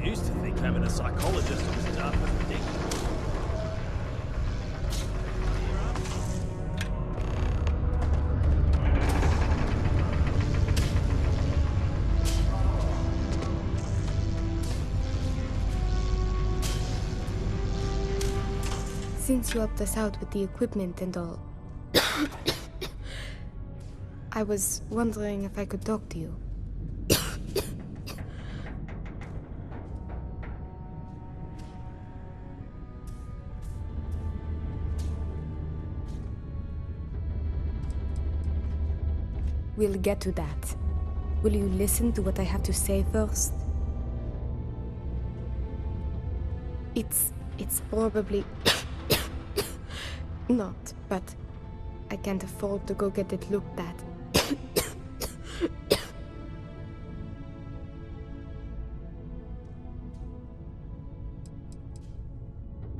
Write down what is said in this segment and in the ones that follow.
used to think having a psychologist was tough as a dick. Since you helped us out with the equipment and all, I was wondering if I could talk to you. We'll get to that. Will you listen to what I have to say first? It's probably not, but I can't afford to go get it looked at.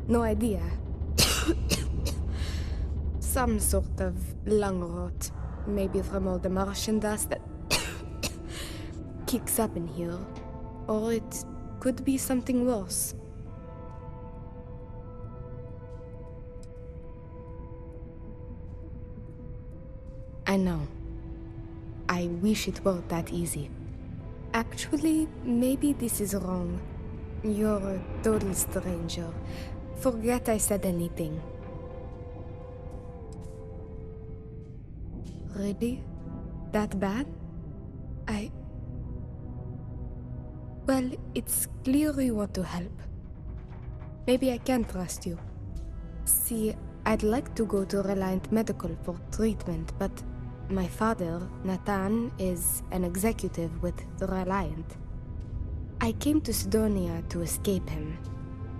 No idea. Some sort of lung rot. Maybe from all the Martian dust that kicks up in here. Or it could be something worse. I know. I wish it were that easy. Actually, maybe this is wrong. You're a total stranger. Forget I said anything. Really? That bad? Well, it's clear you want to help. Maybe I can trust you. See, I'd like to go to Reliant Medical for treatment, but my father, Nathan, is an executive with the Reliant. I came to Sidonia to escape him.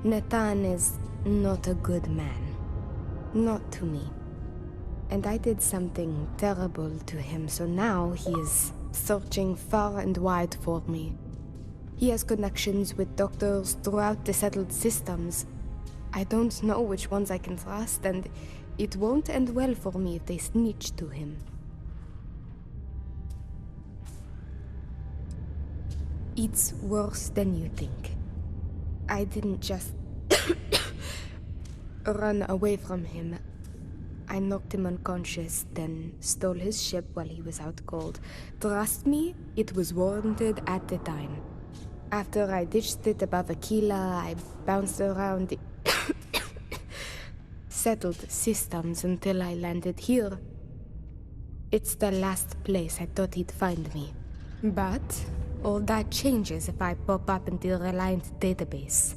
Nathan is not a good man. Not to me. And I did something terrible to him, so now he is searching far and wide for me. He has connections with doctors throughout the settled systems. I don't know which ones I can trust, and it won't end well for me if they snitch to him. It's worse than you think. I didn't just run away from him. I knocked him unconscious, then stole his ship while he was out cold. Trust me, it was warranted at the time. After I ditched it above Aquila, I bounced around the settled systems until I landed here. It's the last place I thought he'd find me. But all that changes if I pop up in the Reliant database.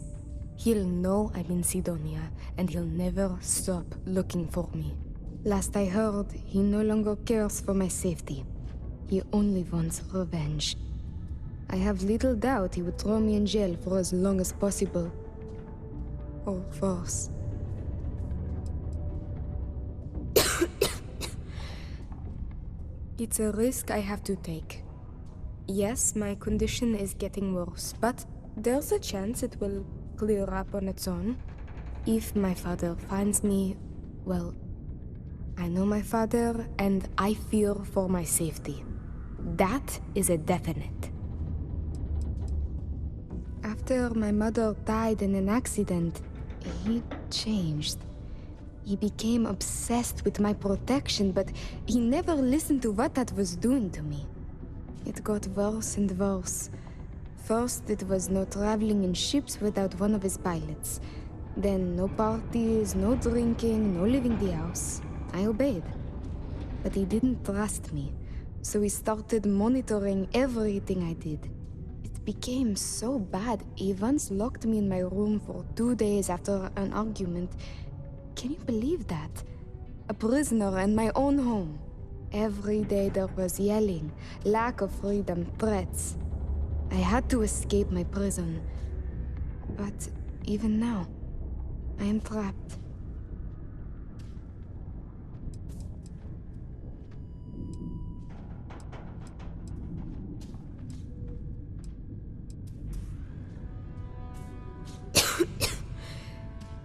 He'll know I'm in Sidonia, and he'll never stop looking for me. Last I heard, he no longer cares for my safety. He only wants revenge. I have little doubt he would throw me in jail for as long as possible. Or worse. It's a risk I have to take. Yes, my condition is getting worse, but there's a chance it will clear up on its own. If my father finds me, well, I know my father and I fear for my safety. That is a definite. After my mother died in an accident, he changed. He became obsessed with my protection, but he never listened to what that was doing to me. It got worse and worse. First, it was no traveling in ships without one of his pilots. Then, no parties, no drinking, no leaving the house. I obeyed. But he didn't trust me, so he started monitoring everything I did. It became so bad, he once locked me in my room for 2 days after an argument. Can you believe that? A prisoner in my own home. Every day there was yelling, lack of freedom, threats. I had to escape my prison. But even now, I am trapped.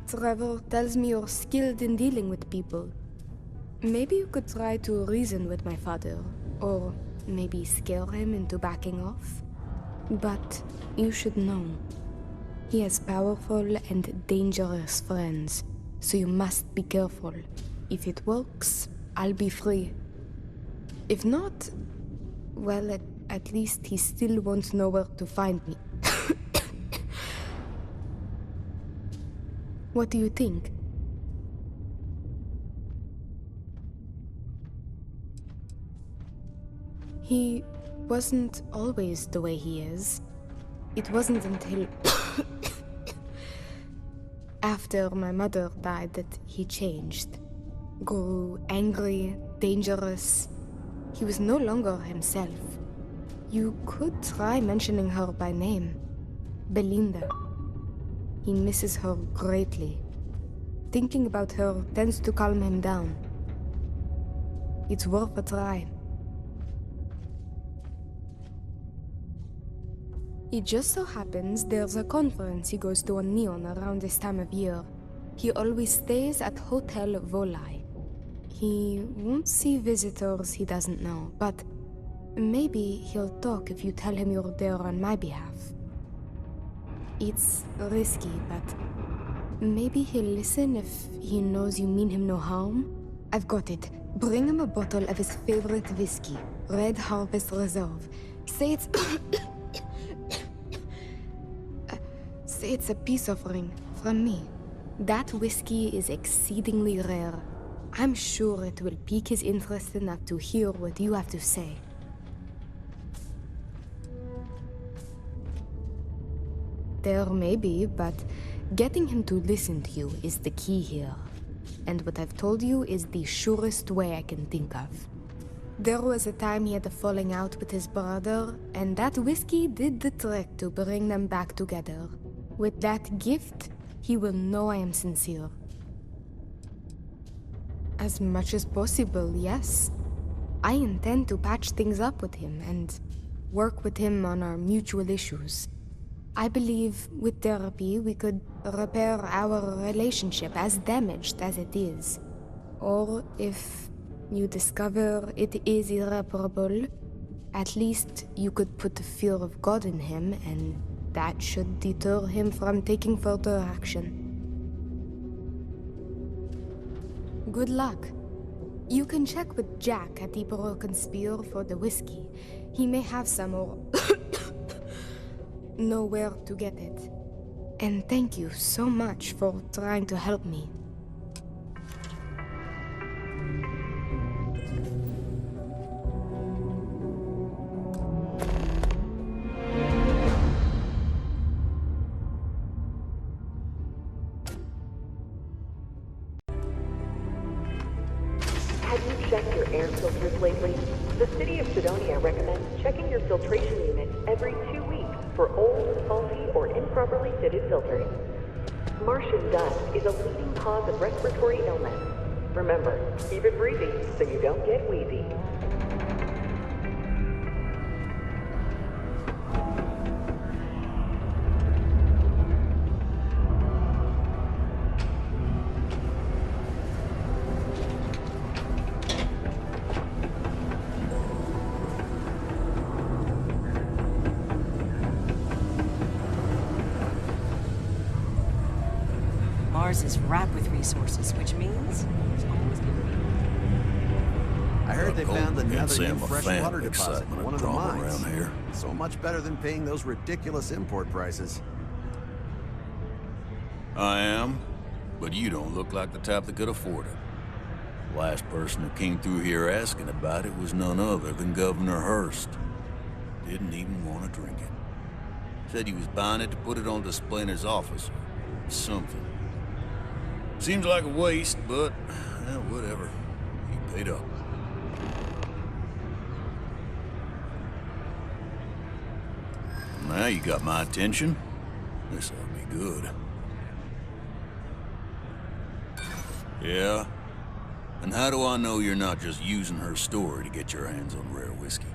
Trevor tells me you're skilled in dealing with people. Maybe you could try to reason with my father, or maybe scare him into backing off. But you should know, He has powerful and dangerous friends, so you must be careful. If it works, I'll be free. If not, well, at least he still won't know where to find me. What do you think? He wasn't always the way he is. It wasn't until after my mother died that he changed. Grew angry, dangerous. He was no longer himself. You could try mentioning her by name. Belinda. He misses her greatly. Thinking about her tends to calm him down. It's worth a try. It just so happens there's a conference he goes to on Neon around this time of year. He always stays at Hotel Volai. He won't see visitors he doesn't know, but maybe he'll talk if you tell him you're there on my behalf. It's risky, but maybe he'll listen if he knows you mean him no harm. I've got it. Bring him a bottle of his favorite whiskey, Red Harvest Reserve. Say it's... Say it's a peace offering from me. That whiskey is exceedingly rare. I'm sure it will pique his interest enough to hear what you have to say. There may be, but getting him to listen to you is the key here. And what I've told you is the surest way I can think of. There was a time he had a falling out with his brother, and that whiskey did the trick to bring them back together. With that gift, he will know I am sincere. As much as possible, yes. I intend to patch things up with him and work with him on our mutual issues. I believe with therapy we could repair our relationship, as damaged as it is. Or if you discover it is irreparable, at least you could put the fear of God in him, and that should deter him from taking further action. Good luck. You can check with Jack at the Broken Spear for the whiskey. He may have some or know where to get it. And thank you so much for trying to help me. Have you checked your air filters lately? The city of Sidonia recommends checking your filtration unit every 2 weeks for old, faulty, or improperly fitted filters. Martian dust is a leading cause of respiratory illness. Remember, keep it breezy so you don't get wheezy. Mars is ripe with resources, which means there's always going to be. I heard they found another new freshwater family deposit in excitement one of the drama mines. around here. So much better than paying those ridiculous import prices. I am, but you don't look like the type that could afford it. Last person who came through here asking about it was none other than Governor Hurst. Didn't even want to drink it. Said he was buying it to put it on display in his office or something. Seems like a waste, but whatever. He paid up. Now you got my attention. This ought to be good. Yeah? And how do I know you're not just using her story to get your hands on rare whiskey?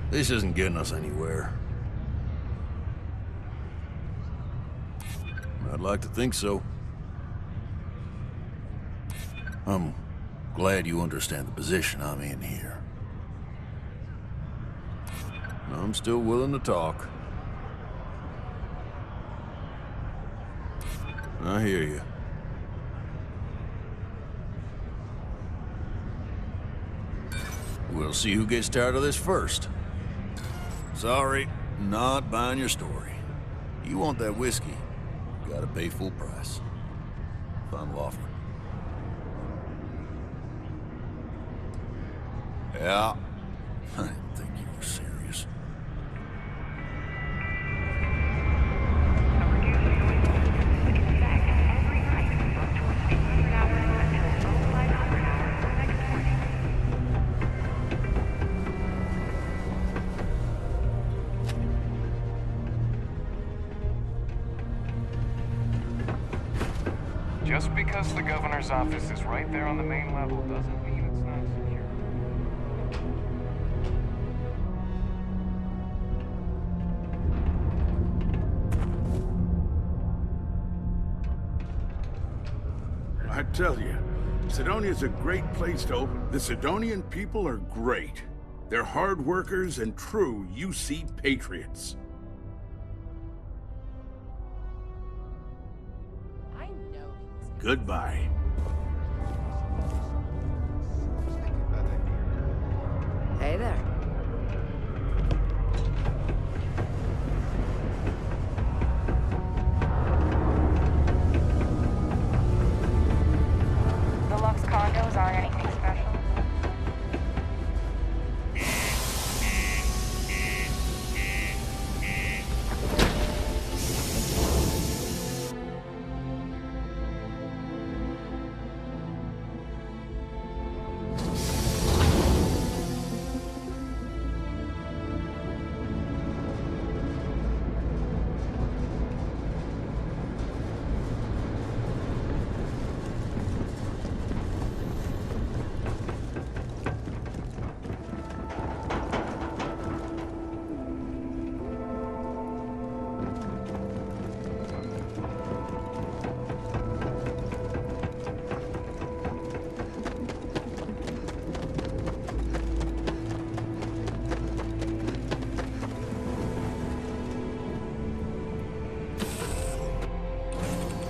This isn't getting us anywhere. I'd like to think so. I'm glad you understand the position I'm in here. I'm still willing to talk. I hear you. We'll see who gets tired of this first. Sorry, not buying your story. You want that whiskey, you gotta pay full price. Final offer. Yeah, I didn't think you were serious. Just because the governor's office is right there on the main level doesn't mean it's not secure. I tell you, Sidonia's a great place to open. The Sidonian people are great. They're hard workers and true UC patriots. Goodbye. Hey there. The Lux condos aren't anything special.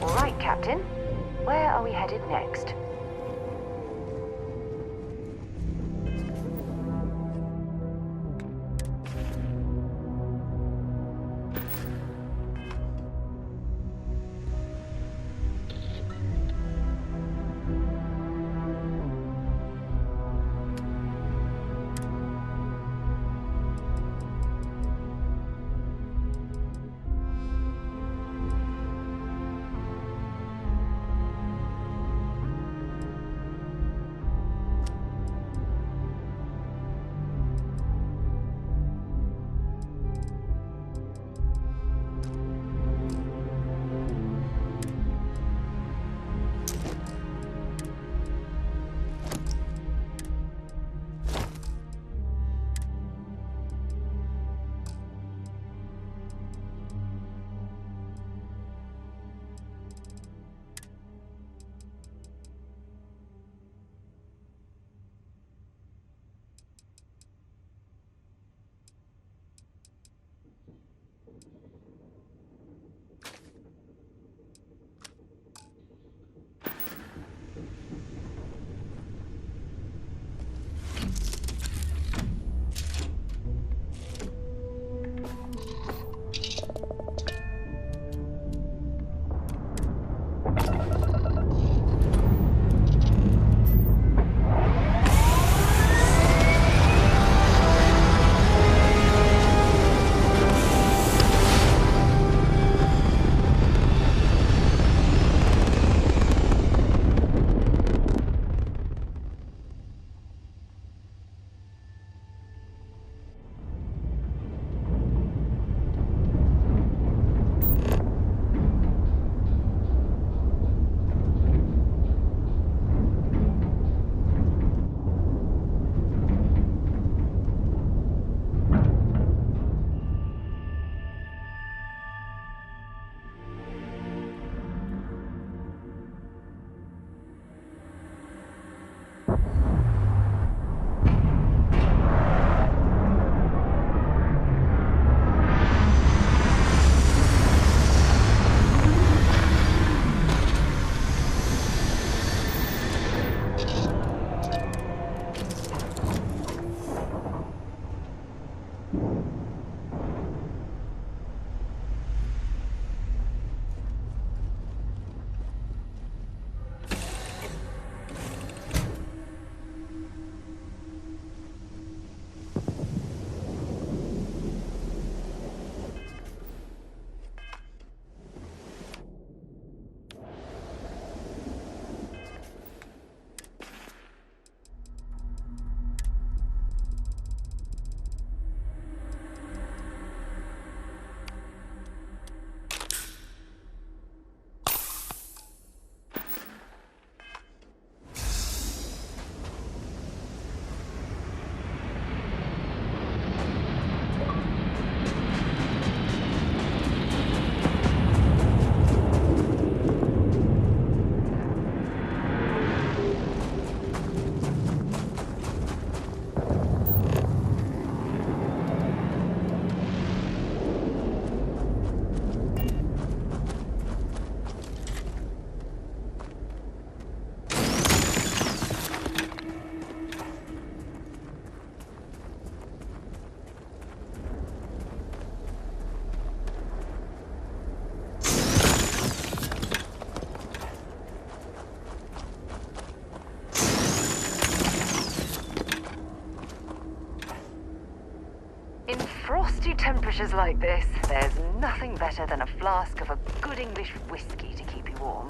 Right, Captain. Where are we headed next? frosty temperatures like this, there's nothing better than a flask of a good English whiskey to keep you warm.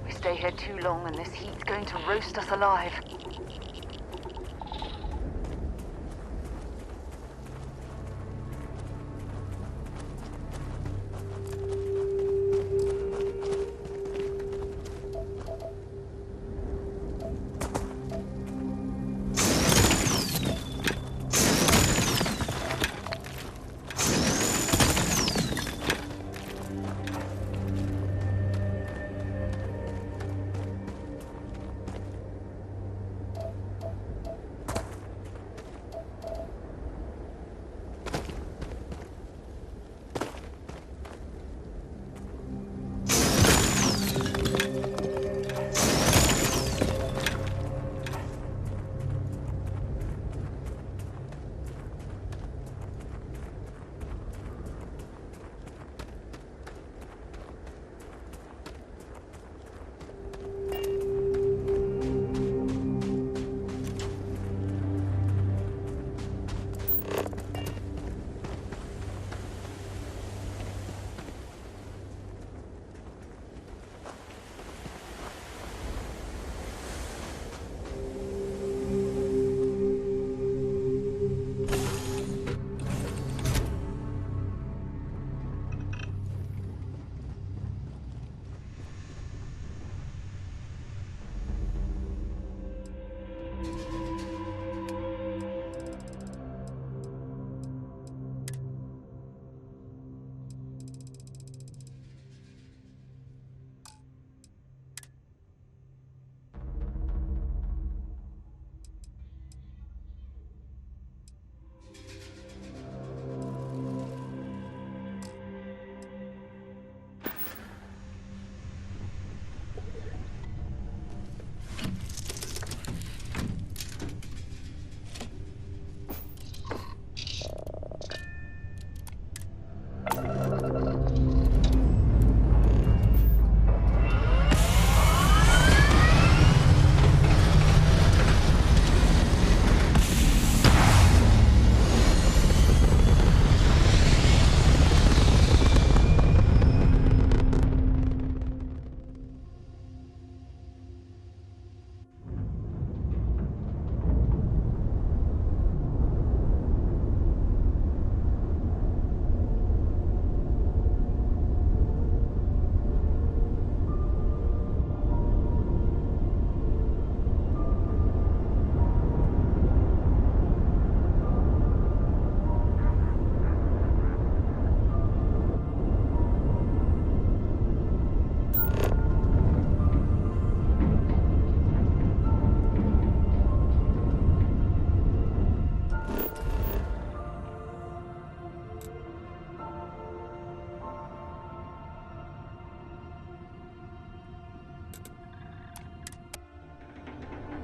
Stay here too long and this heat's going to roast us alive.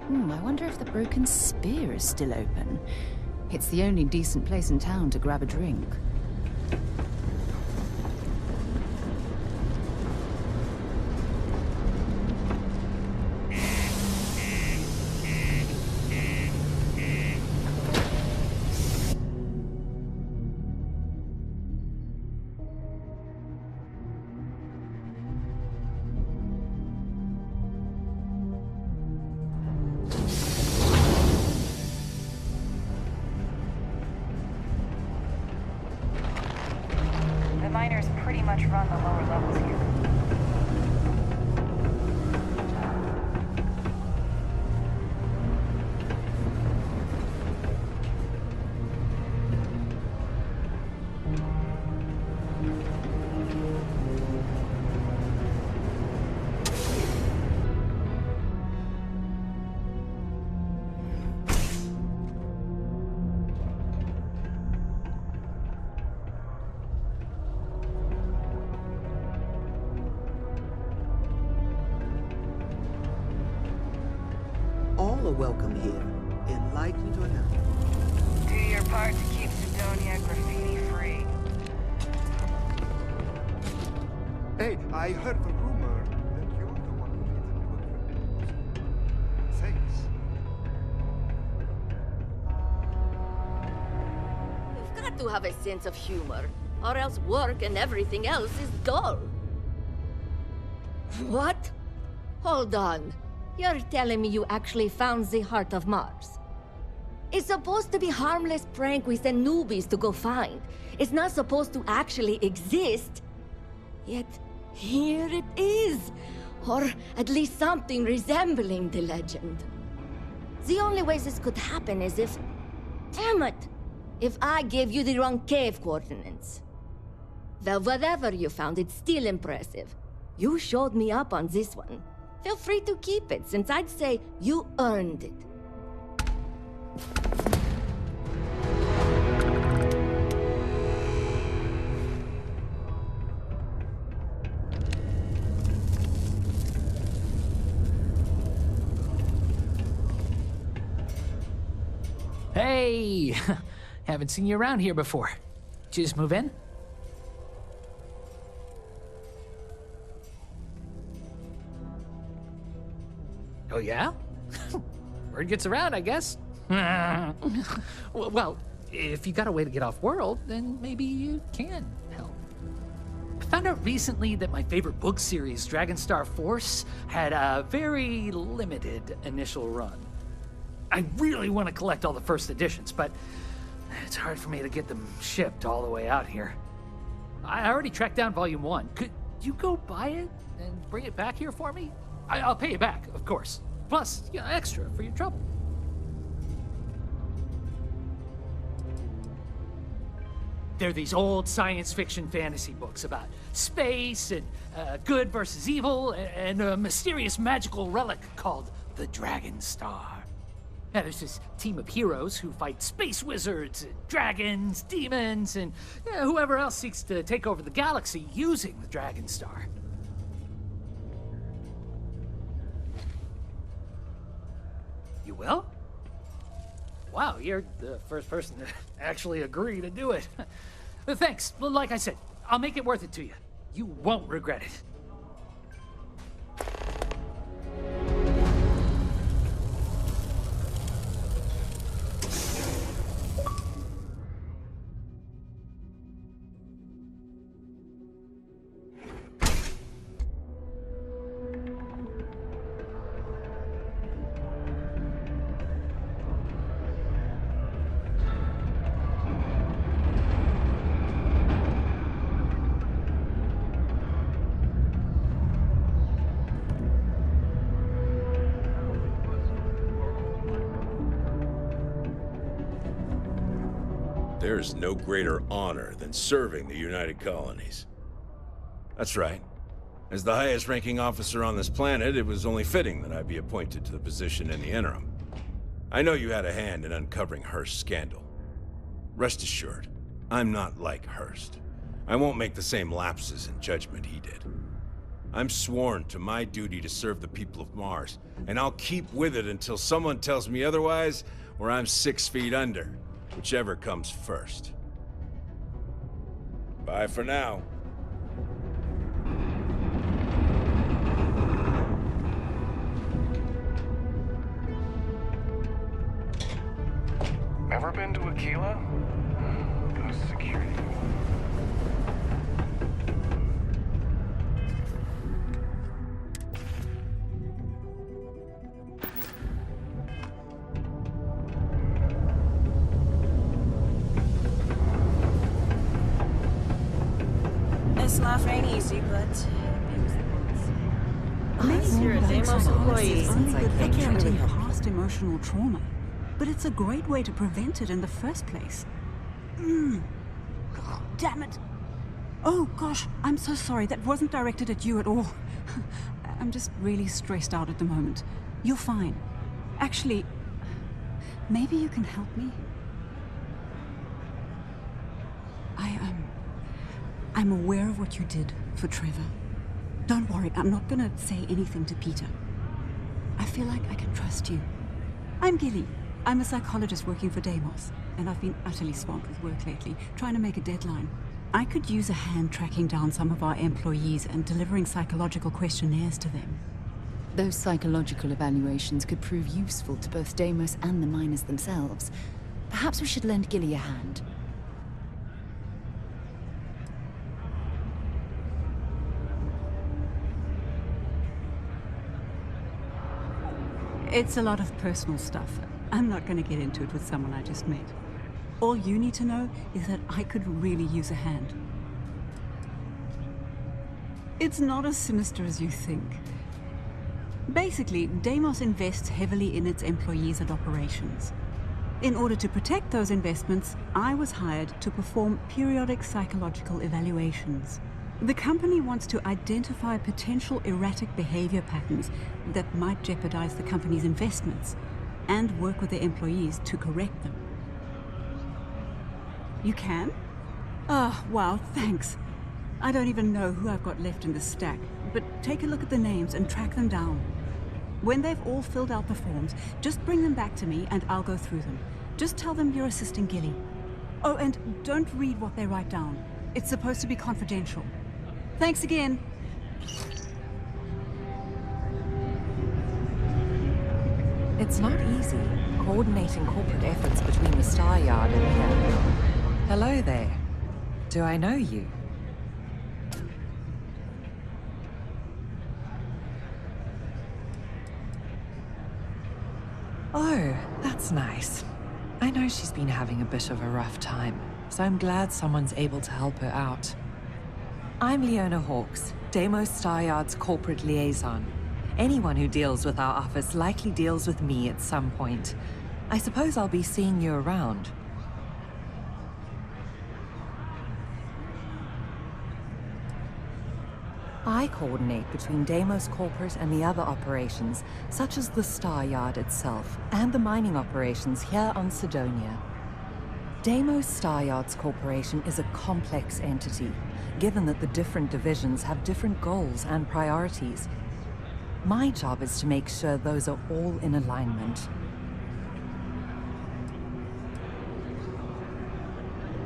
I wonder if the Broken Spear is still open. It's the only decent place in town to grab a drink. The miners pretty much run the lower levels here. All are welcome here, enlightened or not. Do your part to keep Sidonia graffiti-free. Hey, I heard the rumor that you're the one who did the new equipment. Thanks. You've got to have a sense of humor, or else work and everything else is dull. What? Hold on. You're telling me you actually found the heart of Mars? It's supposed to be a harmless prank we send newbies to go find. It's not supposed to actually exist. Yet, here it is. Or at least something resembling the legend. The only way this could happen is if... Damn it! If I gave you the wrong cave coordinates. Well, whatever you found, it's still impressive. You showed me up on this one. Feel free to keep it, since I'd say you earned it. Hey! Haven't seen you around here before. Did you just move in? Oh, yeah? Word gets around, I guess. Well, if you got a way to get off world, then maybe you can help. I found out recently that my favorite book series, Dragonstar Force, had a very limited initial run. I really want to collect all the first editions, but it's hard for me to get them shipped all the way out here. I already tracked down Volume 1. Could you go buy it and bring it back here for me? I'll pay you back, of course. Plus, you know, extra for your trouble. They're these old science fiction fantasy books about space and good versus evil and a mysterious magical relic called the Dragon Star. Now, there's this team of heroes who fight space wizards, and dragons, demons, and whoever else seeks to take over the galaxy using the Dragon Star. You will? Wow, you're the first person to actually agree to do it. Thanks. Like I said, I'll make it worth it to you. You won't regret it. There's no greater honor than serving the United Colonies. That's right. As the highest-ranking officer on this planet, it was only fitting that I be appointed to the position in the interim. I know you had a hand in uncovering Hurst's scandal. Rest assured, I'm not like Hurst. I won't make the same lapses in judgment he did. I'm sworn to my duty to serve the people of Mars, and I'll keep with it until someone tells me otherwise, or I'm 6 feet under, whichever comes first. Bye for now. Ever been to Aquila? Those security. This laugh ain't easy, but Many you're a Deimos employee. only good for They can't treating really help. past emotional trauma, but it's a great way to prevent it in the first place. God damn it! Oh gosh, I'm so sorry. That wasn't directed at you at all. I'm just really stressed out at the moment. You're fine. Actually, maybe you can help me. I'm aware of what you did for Trevor. Don't worry, I'm not gonna say anything to Peter. I feel like I can trust you. I'm Gilly. I'm a psychologist working for Deimos, and I've been utterly swamped with work lately, trying to make a deadline. I could use a hand tracking down some of our employees and delivering psychological questionnaires to them. Those psychological evaluations could prove useful to both Deimos and the miners themselves. Perhaps we should lend Gilly a hand. It's a lot of personal stuff. I'm not going to get into it with someone I just met. All you need to know is that I could really use a hand. It's not as sinister as you think. Basically, Deimos invests heavily in its employees and operations. In order to protect those investments, I was hired to perform periodic psychological evaluations. The company wants to identify potential erratic behavior patterns that might jeopardize the company's investments and work with their employees to correct them. You can? Oh, wow, thanks. I don't even know who I've got left in the stack, but take a look at the names and track them down. When they've all filled out the forms, just bring them back to me and I'll go through them. Just tell them you're assisting Gilly. Oh, and don't read what they write down. It's supposed to be confidential. Thanks again. It's not easy, coordinating corporate efforts between the Star Yard and here. Hello there. Do I know you? Oh, that's nice. I know she's been having a bit of a rough time, so I'm glad someone's able to help her out. I'm Leona Hawks, Deimos Star Yard's corporate liaison. Anyone who deals with our office likely deals with me at some point. I suppose I'll be seeing you around. I coordinate between Deimos Corporate and the other operations, such as the Star Yard itself, and the mining operations here on Sidonia. Deimos Star Yards Corporation is a complex entity, given that the different divisions have different goals and priorities. My job is to make sure those are all in alignment.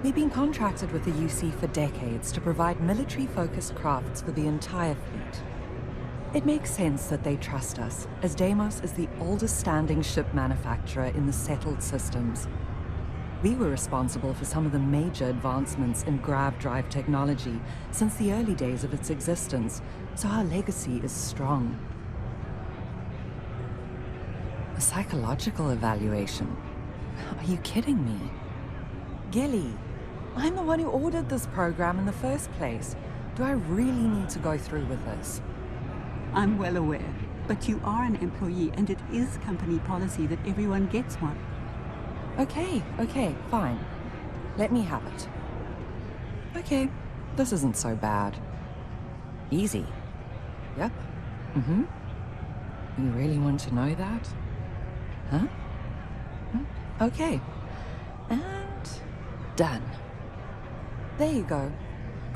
We've been contracted with the UC for decades to provide military-focused crafts for the entire fleet. It makes sense that they trust us, as Deimos is the oldest-standing ship manufacturer in the settled systems. We were responsible for some of the major advancements in grav drive technology since the early days of its existence, so our legacy is strong. A psychological evaluation? Are you kidding me? Gilly, I'm the one who ordered this program in the first place. Do I really need to go through with this? I'm well aware, but you are an employee and it is company policy that everyone gets one. Okay, fine. Let me have it. Okay, this isn't so bad. Easy. Yep. Mm-hmm. You really want to know that? Huh? Okay. And done. There you go.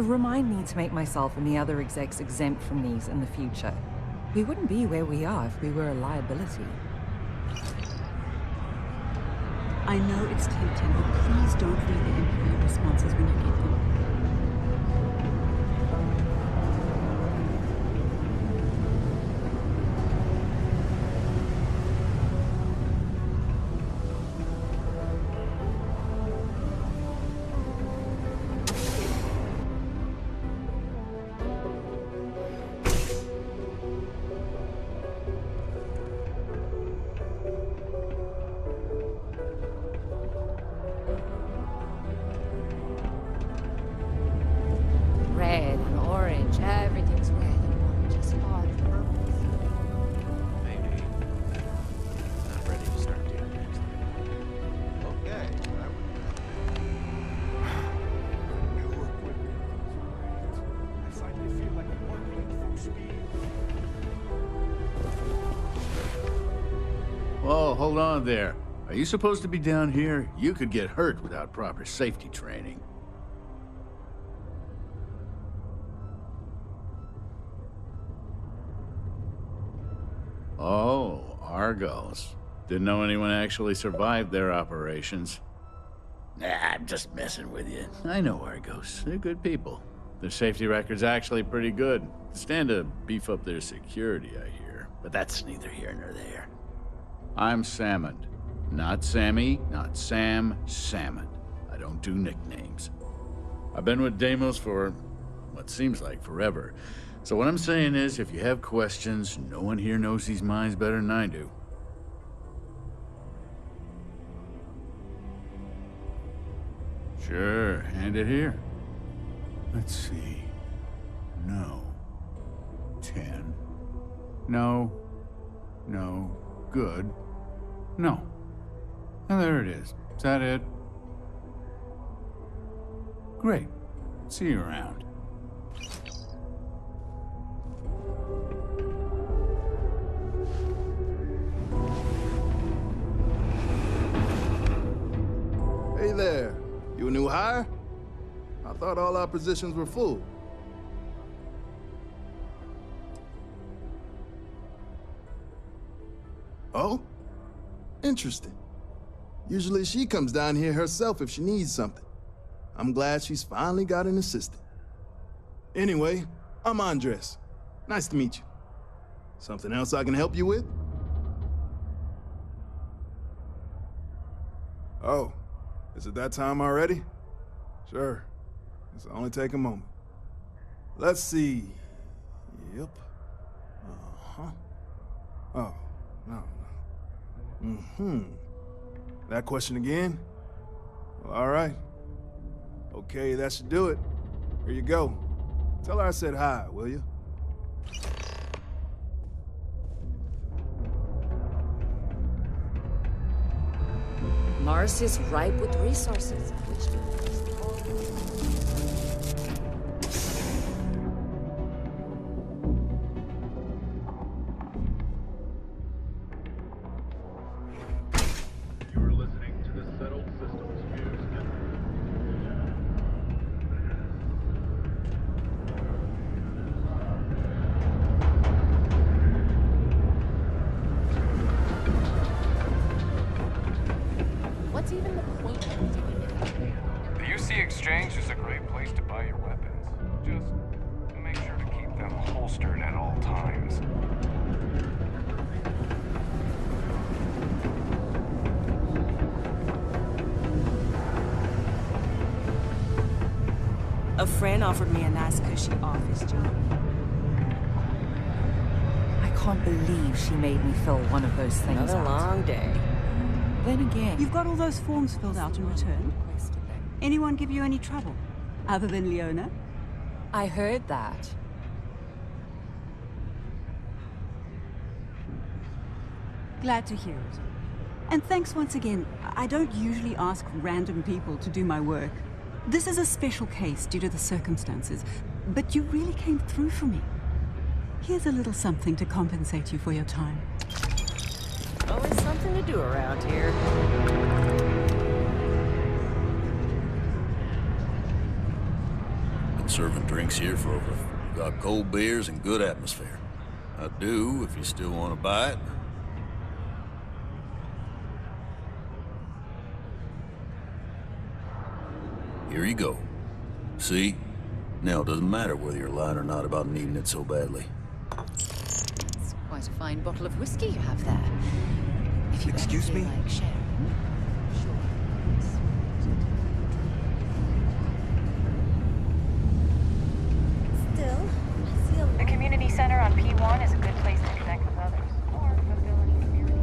Remind me to make myself and the other execs exempt from these in the future. We wouldn't be where we are if we were a liability. I know it's tempting, but please don't read the employee responses when you get them. Red and orange, everything's red and orange. It's hard purples. Maybe. Not ready to start doing things. Okay. New equipment. I finally feel like I'm working at full speed. Whoa, hold on there. Are you supposed to be down here? You could get hurt without proper safety training. Oh, Argos. Didn't know anyone actually survived their operations. Nah, I'm just messing with you. I know Argos. They're good people. Their safety record's actually pretty good. Stand to beef up their security, I hear. But that's neither here nor there. I'm Salmond. Not Sammy, not Sam, Salmond. I don't do nicknames. I've been with Deimos for what seems like forever. So what I'm saying is, if you have questions, no one here knows these mines better than I do. Sure, hand it here. Let's see. No. 10. No. No. Good. No. And there it is. Is that it? Great. See you around. Hey there. You a new hire? I thought all our positions were full. Oh? Interesting. Usually she comes down here herself if she needs something. I'm glad she's finally got an assistant. Anyway, I'm Andres. Nice to meet you. Something else I can help you with? Oh, is it that time already? Sure. This'll only take a moment. Let's see. Yep. Uh-huh. Oh, no. That question again? Well, all right. Okay, that should do it. Here you go. Tell her I said hi, will you? Mars is ripe with resources. You're listening to the Settled Systems News Network. What's even the point of doing it? The UC Exchange is a great place to buy your weapons. Just make sure to keep them holstered at all times. A friend offered me a nice cushy office job. I can't believe she made me fill one of those things Another out. long day. Then again... You've got all those forms filled out and returned? Anyone give you any trouble? Other than Leona? I heard that. Glad to hear it. And thanks once again. I don't usually ask random people to do my work. This is a special case due to the circumstances, but you really came through for me. Here's a little something to compensate you for your time. Always something to do around here. serving drinks here for over. We've got cold beers and good atmosphere. I do, if you still want to buy it. Here you go. See? Now it doesn't matter whether you're lying or not about needing it so badly. It's quite a fine bottle of whiskey you have there. If you Excuse ever feel me? like sharing. Still, I see a The community center on P1 is a good place to connect with others. Or fulfill any spirit.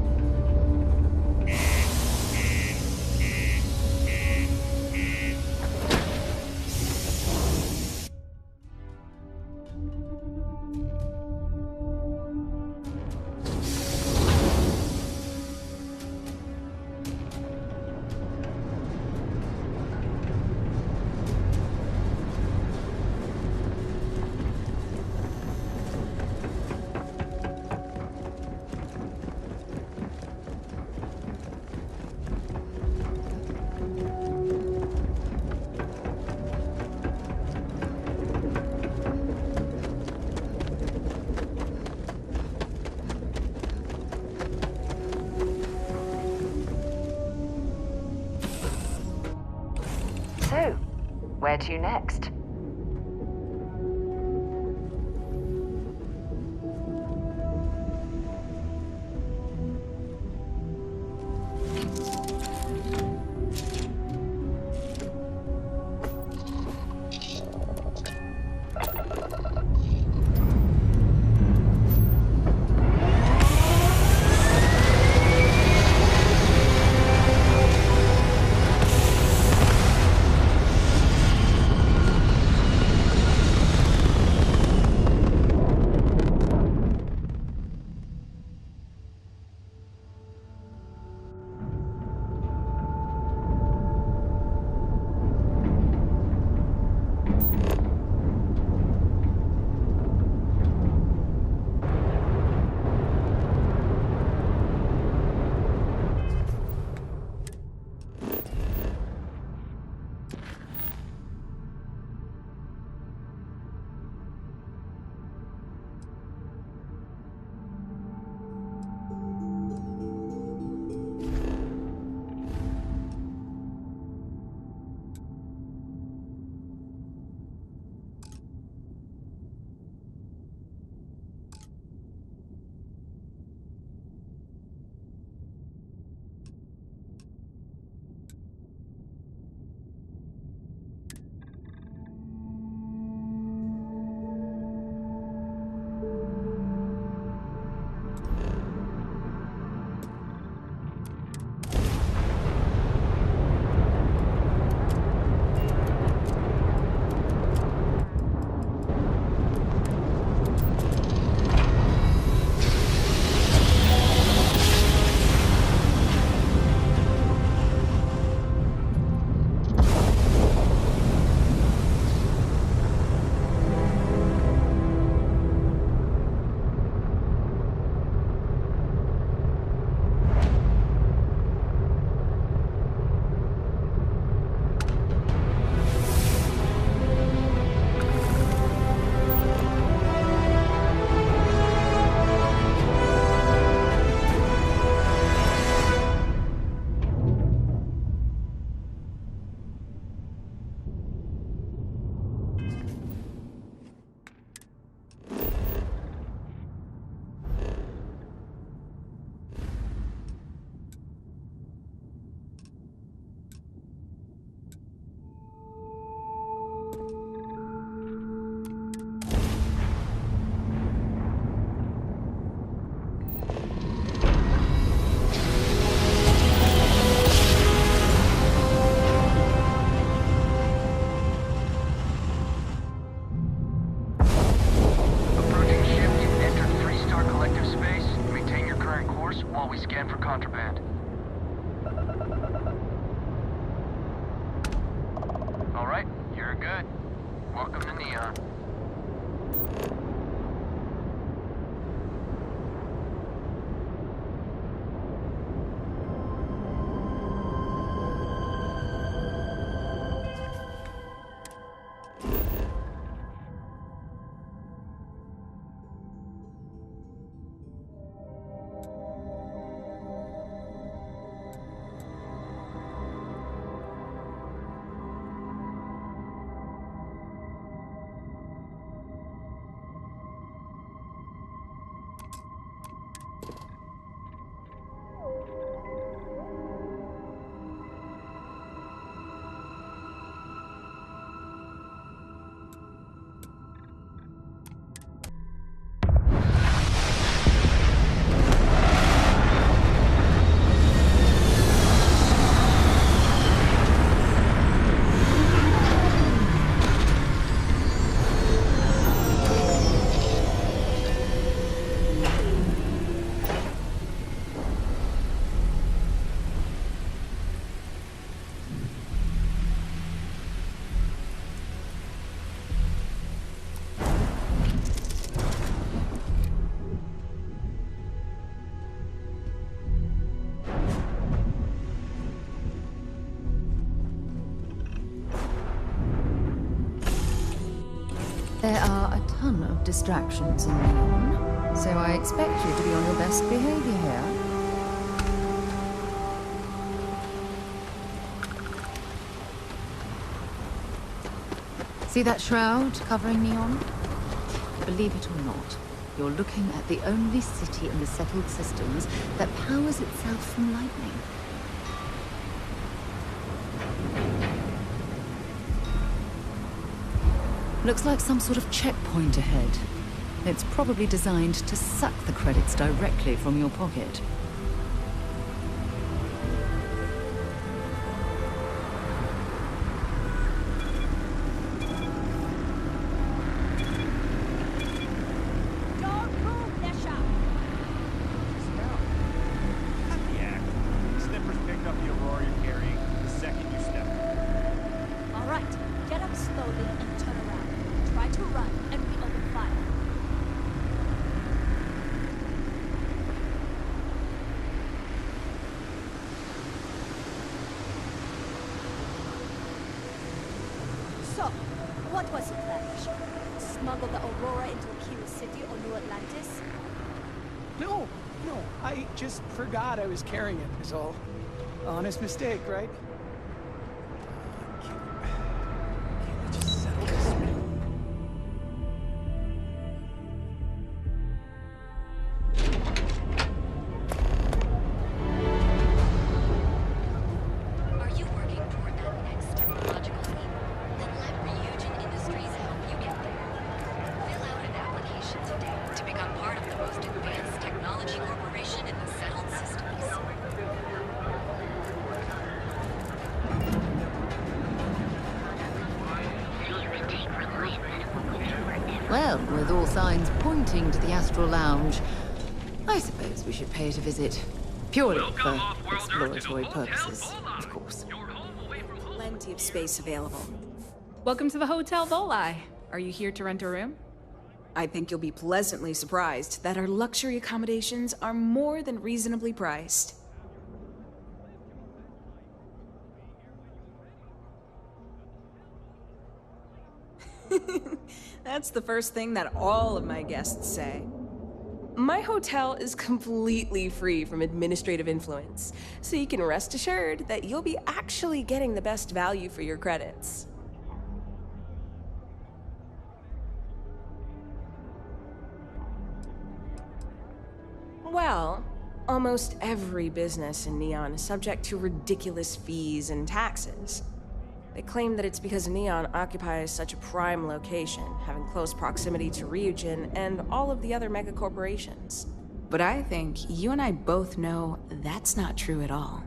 So, where to next? of distractions in Neon, so I expect you to be on your best behavior here. See that shroud covering Neon? Believe it or not, you're looking at the only city in the settled systems that powers itself from lightning. Looks like some sort of checkpoint ahead. It's probably designed to suck the credits directly from your pocket. What was your plan, smuggle the Aurora into Q City or New Atlantis? No, I just forgot I was carrying it, is all. Honest mistake, right? Can't we just settle this? Are you working toward that next technological leap? Then let Ryujin Industries help you get there. Fill out an application today to become part of the most advanced technology corporation in the settled systems. Well, with all signs pointing to the Astral Lounge, I suppose we should pay it a visit. Purely for exploratory purposes, of course. Plenty of space available. Welcome to the Hotel Volai. Are you here to rent a room? I think you'll be pleasantly surprised that our luxury accommodations are more than reasonably priced. That's the first thing that all of my guests say. My hotel is completely free from administrative influence, so you can rest assured that you'll be actually getting the best value for your credits. Well, almost every business in Neon is subject to ridiculous fees and taxes. They claim that it's because Neon occupies such a prime location, having close proximity to Ryujin and all of the other megacorporations. But I think you and I both know that's not true at all.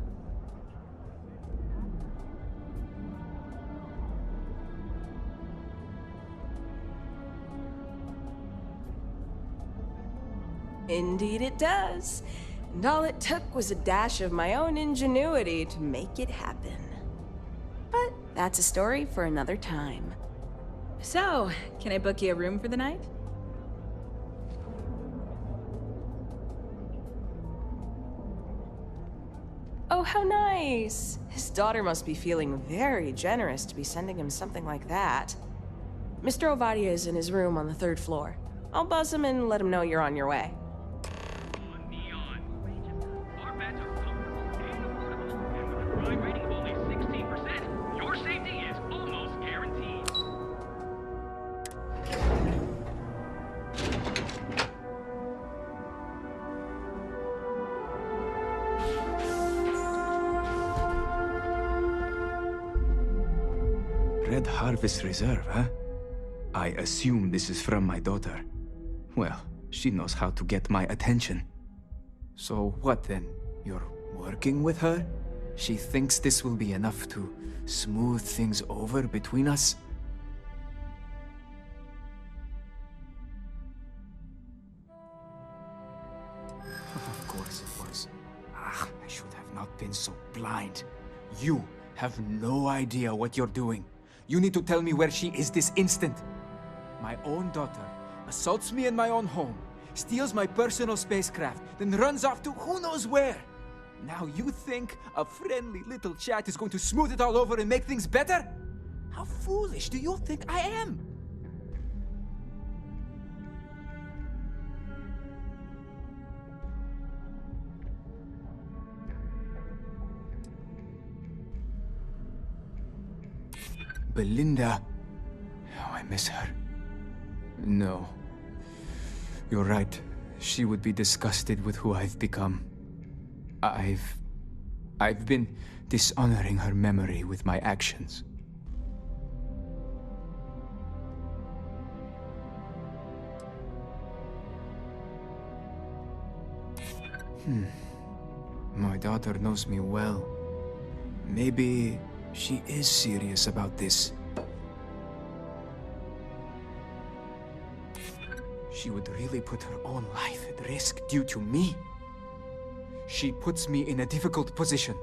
Indeed it does. And all it took was a dash of my own ingenuity to make it happen. But that's a story for another time. So, can I book you a room for the night? Oh, how nice! His daughter must be feeling very generous to be sending him something like that. Mr. Ovadia is in his room on the 3rd floor. I'll buzz him and let him know you're on your way. Red Harvest Reserve, huh? I assume this is from my daughter. Well, she knows how to get my attention. So what then? You're working with her? She thinks this will be enough to smooth things over between us? Of course it was. I should have not been so blind. You have no idea what you're doing. You need to tell me where she is this instant. My own daughter assaults me in my own home, steals my personal spacecraft, then runs off to who knows where. Now you think a friendly little chat is going to smooth it all over and make things better? How foolish do you think I am? Belinda. Oh, I miss her. No. You're right. She would be disgusted with who I've become. I've been dishonoring her memory with my actions. My daughter knows me well. Maybe she is serious about this. She would really put her own life at risk due to me. She puts me in a difficult position.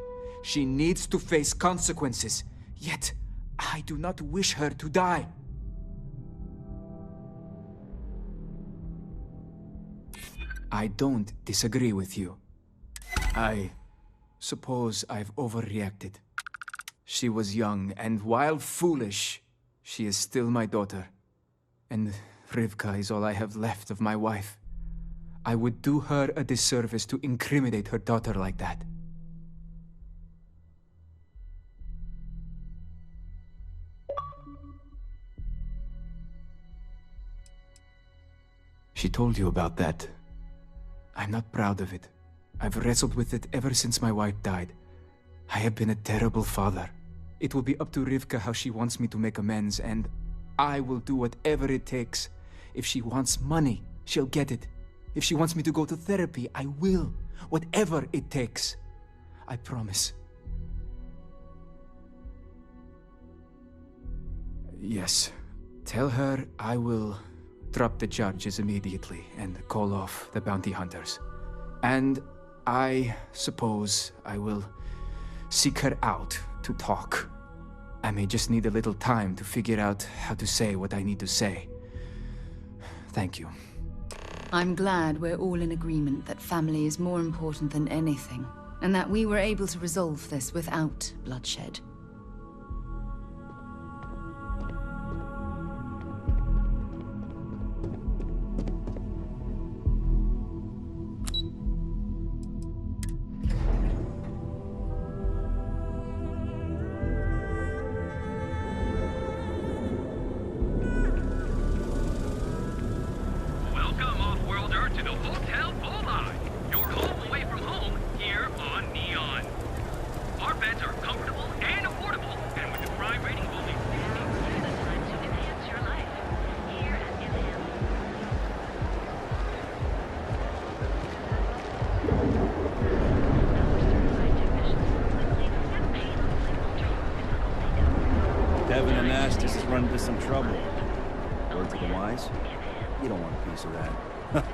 She needs to face consequences. Yet, I do not wish her to die. I don't disagree with you. I suppose I've overreacted. She was young, and while foolish, she is still my daughter. And Rivkah is all I have left of my wife. I would do her a disservice to incriminate her daughter like that. She told you about that. I'm not proud of it. I've wrestled with it ever since my wife died. I have been a terrible father. It will be up to Rivkah how she wants me to make amends, and I will do whatever it takes. If she wants money, she'll get it. If she wants me to go to therapy, I will. Whatever it takes. I promise. Yes. Tell her I will drop the charges immediately and call off the bounty hunters. And I suppose I will seek her out to talk. I may just need a little time to figure out how to say what I need to say. Thank you. I'm glad we're all in agreement that family is more important than anything, and that we were able to resolve this without bloodshed. Some trouble. Word to the wise? You don't want a piece of that.